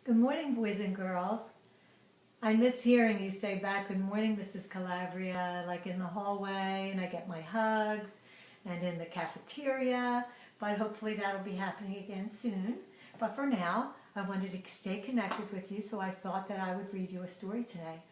Good morning, boys and girls. I miss hearing you say back, "Good morning, Mrs. Calabria," like in the hallway, and I get my hugs, and in the cafeteria, but hopefully that'll be happening again soon. But for now, I wanted to stay connected with you, so I thought that I would read you a story today.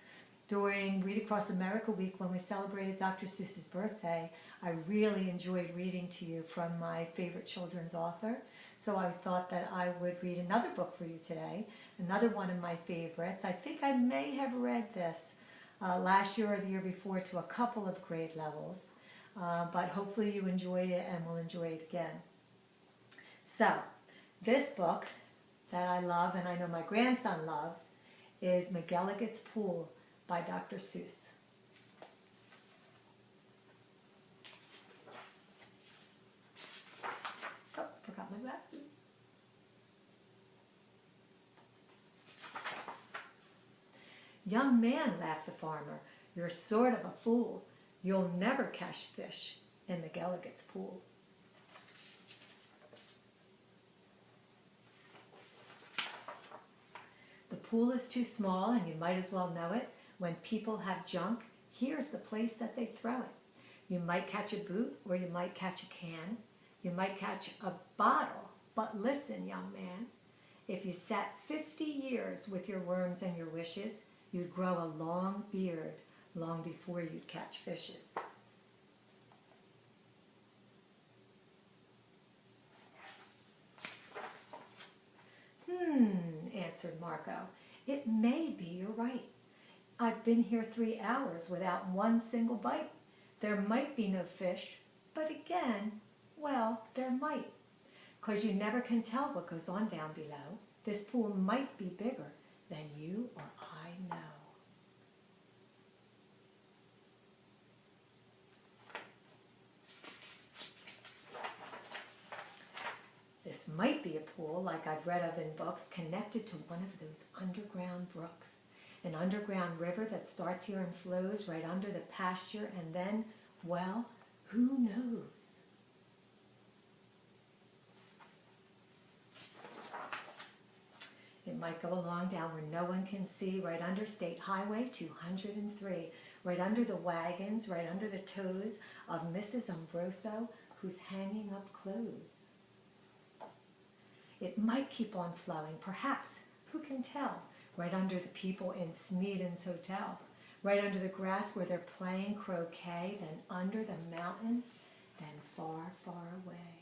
During Read Across America Week, when we celebrated Dr. Seuss's birthday, I really enjoyed reading to you from my favorite children's author. So I thought that I would read another book for you today, another one of my favorites. I think I may have read this last year or the year before to a couple of grade levels, but hopefully you enjoyed it and will enjoy it again. So, this book that I love, and I know my grandson loves, is McElligot's Pool by Dr. Seuss. Oh, forgot my glasses. "Young man," laughed the farmer, "you're sort of a fool. You'll never catch fish in McElligot's pool." The pool is too small, and you might as well know it. When people have junk, here's the place that they throw it. You might catch a boot, or you might catch a can. You might catch a bottle, but listen, young man, if you sat 50 years with your worms and your wishes, you'd grow a long beard long before you'd catch fishes. Answered Marco. "It may be you're right. I've been here 3 hours without one single bite. There might be no fish, but again, well, there might. 'Cause you never can tell what goes on down below. This pool might be bigger than you or I know." This might be a pool, like I've read of in books, connected to one of those underground brooks. An underground river that starts here and flows right under the pasture, and then, well, who knows? It might go along down where no one can see, right under State Highway 203, right under the wagons, right under the toes of Mrs. Umbroso, who's hanging up clothes. It might keep on flowing, perhaps, who can tell, right under the people in Smeaton's Hotel, right under the grass where they're playing croquet, then under the mountains, then far, far away.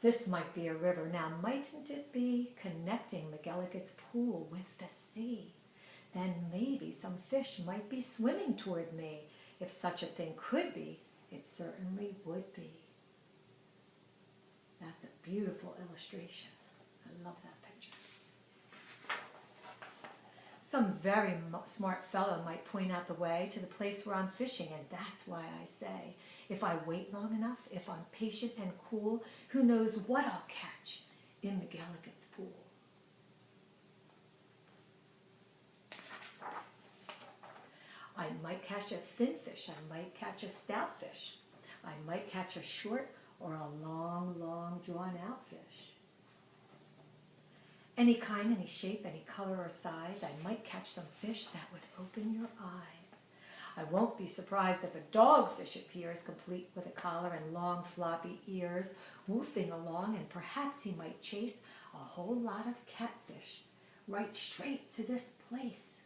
This might be a river, now mightn't it be, connecting McElligot's pool with the sea? Then maybe some fish might be swimming toward me. If such a thing could be, it certainly would be. That's a beautiful illustration. I love that picture. Some very smart fellow might point out the way to the place where I'm fishing, and that's why I say, if I wait long enough, if I'm patient and cool, who knows what I'll catch in McElligot's pool. I might catch a thin fish, I might catch a stout fish. I might catch a short or a long, long drawn out fish. Any kind, any shape, any color or size, I might catch some fish that would open your eyes. I won't be surprised if a dogfish appears, complete with a collar and long floppy ears, woofing along, and perhaps he might chase a whole lot of catfish right straight to this place.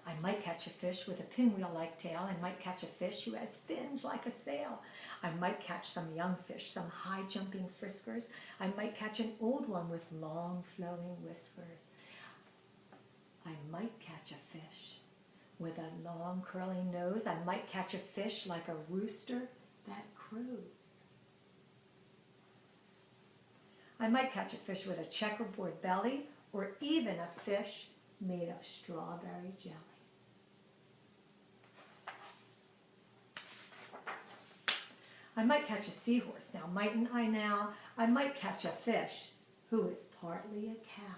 I might catch a fish with a pinwheel-like tail. I might catch a fish who has fins like a sail. I might catch some young fish, some high-jumping friskers. I might catch an old one with long flowing whiskers. I might catch a fish with a long curling nose. I might catch a fish like a rooster that crows. I might catch a fish with a checkerboard belly, or even a fish made of strawberry jelly. I might catch a seahorse, now mightn't I now? I might catch a fish who is partly a cow.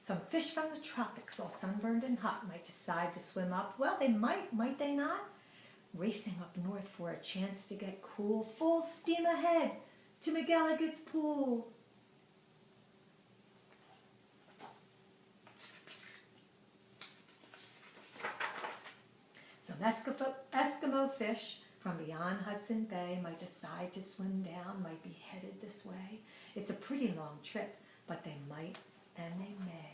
Some fish from the tropics, all sunburned and hot, might decide to swim up. Well, they might they not? Racing up north for a chance to get cool, full steam ahead to McElligot's pool. Some Eskimo fish from beyond Hudson Bay might decide to swim down, might be headed this way. It's a pretty long trip, but they might and they may.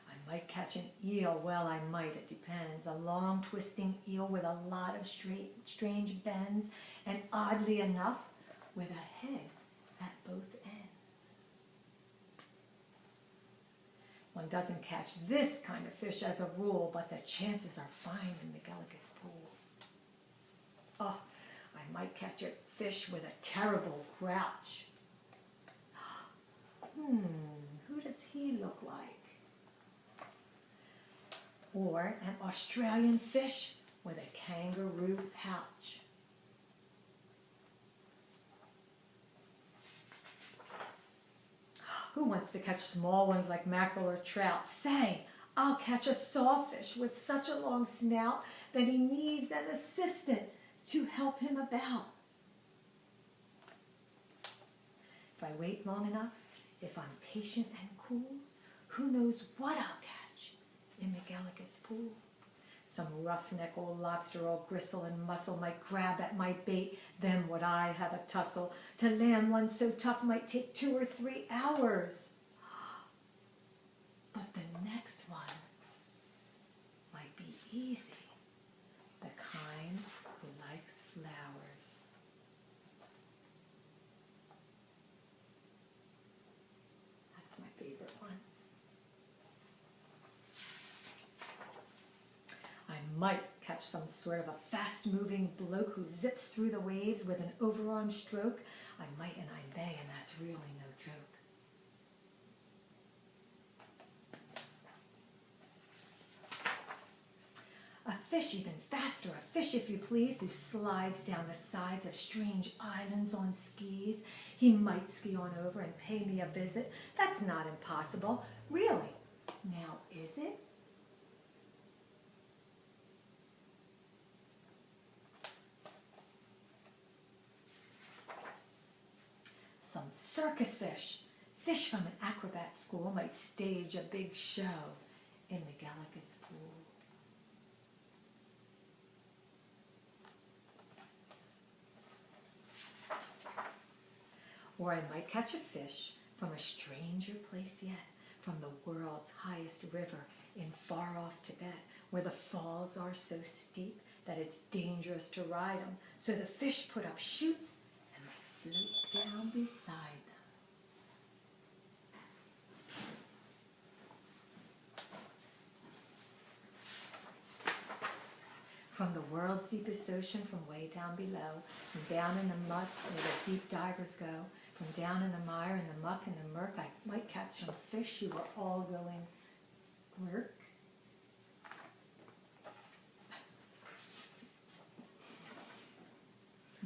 I might catch an eel. Well, I might, it depends. A long twisting eel with a lot of strange bends, and oddly enough, with a head at both ends. One doesn't catch this kind of fish as a rule, but the chances are fine in McElligot's pool. Oh, I might catch a fish with a terrible grouch. Who does he look like? Or an Australian fish with a kangaroo pouch. Who wants to catch small ones like mackerel or trout? Say, I'll catch a sawfish with such a long snout that he needs an assistant to help him about. If I wait long enough, if I'm patient and cool, who knows what I'll catch in McElligot's pool. Some roughneck old lobster, all gristle and muscle, might grab at my bait, then would I have a tussle. To land one so tough might take 2 or 3 hours. But the next one might be easy, the kind who likes flowers. That's my favorite one. I might catch some sort of a fast-moving bloke who zips through the waves with an overarm stroke. I might and I may, and that's really no joke. A fish even faster, a fish, if you please, who slides down the sides of strange islands on skis. He might ski on over and pay me a visit. That's not impossible. Really. Now, is it? Some circus fish, fish from an acrobat school, might stage a big show in McElligot's pool. Or I might catch a fish from a stranger place yet, from the world's highest river in far-off Tibet, where the falls are so steep that it's dangerous to ride them. So the fish put up chutes and they float down beside them. From the world's deepest ocean, from way down below, from down in the muck where the deep divers go, from down in the mire and the muck and the murk, I might catch some fish who are all going lurk.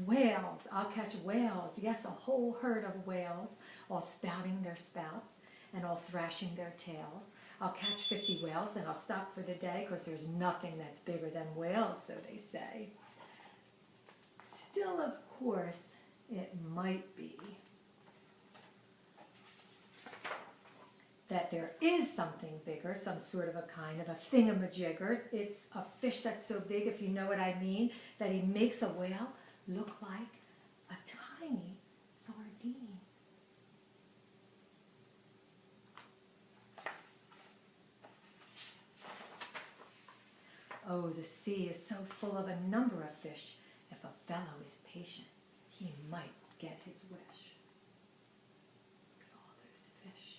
Whales, I'll catch whales, yes, a whole herd of whales, all spouting their spouts and all thrashing their tails. I'll catch 50 whales, then I'll stop for the day, because there's nothing that's bigger than whales, so they say. Still, of course, it might be that there is something bigger, some sort of a kind of a thingamajigger. It's a fish that's so big, if you know what I mean, that he makes a whale look like a tiny sardine. Oh, the sea is so full of a number of fish. If a fellow is patient, he might get his wish. Look at all those fish.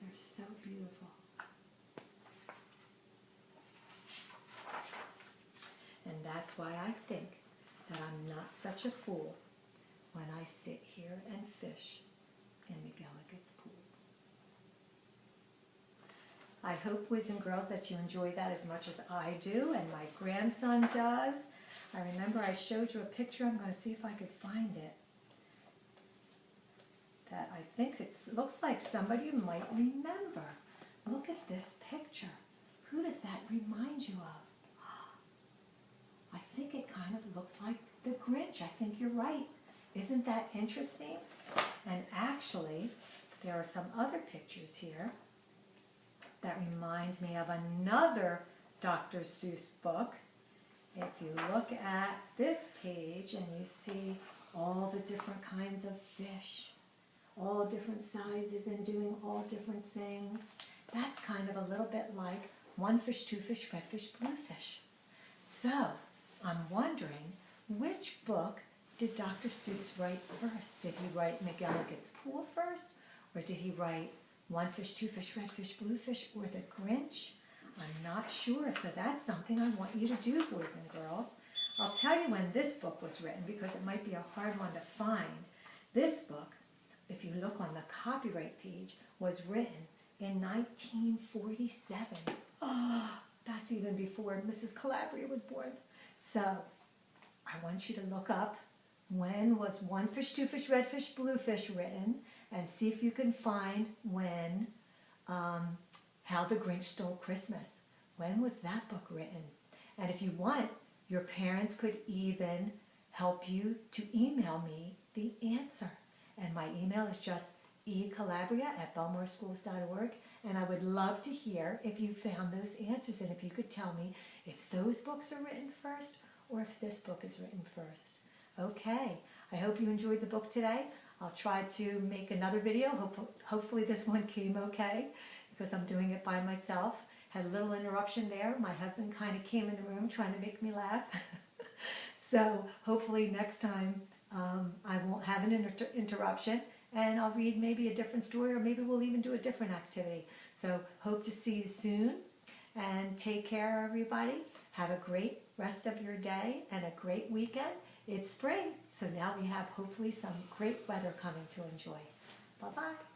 They're so beautiful. And that's why I think that I'm not such a fool when I sit here and fish in McElligot's pool. I hope, boys and girls, that you enjoy that as much as I do and my grandson does. I remember I showed you a picture. I'm going to see if I could find it. That I think it looks like somebody might remember. Look at this picture. Who does that remind you of? I think it kind of looks like the Grinch. I think you're right. Isn't that interesting? And actually, there are some other pictures here that remind me of another Dr. Seuss book. If you look at this page and you see all the different kinds of fish, all different sizes and doing all different things, that's kind of a little bit like one fish, two fish, red fish, blue fish. So, I'm wondering, which book did Dr. Seuss write first? Did he write McElligot's Pool first? Or did he write one fish, two fish, red fish, blue fish, or the Grinch? I'm not sure, so that's something I want you to do, boys and girls. I'll tell you when this book was written because it might be a hard one to find. This book, if you look on the copyright page, was written in 1947. Oh, that's even before Mrs. Calabria was born. So, I want you to look up when was one fish, two fish, red fish, blue fish written, and see if you can find when How the Grinch Stole Christmas. When was that book written? And if you want, your parents could even help you to email me the answer. And my email is just ecalabria@belmoreschools.org. And I would love to hear if you found those answers and if you could tell me if those books are written first or if this book is written first. Okay, I hope you enjoyed the book today. I'll try to make another video. Hopefully this one came okay because I'm doing it by myself. Had a little interruption there. My husband kind of came in the room trying to make me laugh. So hopefully next time I won't have an interruption and I'll read maybe a different story or maybe we'll even do a different activity. So hope to see you soon and take care everybody. Have a great rest of your day and a great weekend. It's spring, so now we have hopefully some great weather coming to enjoy. Bye-bye.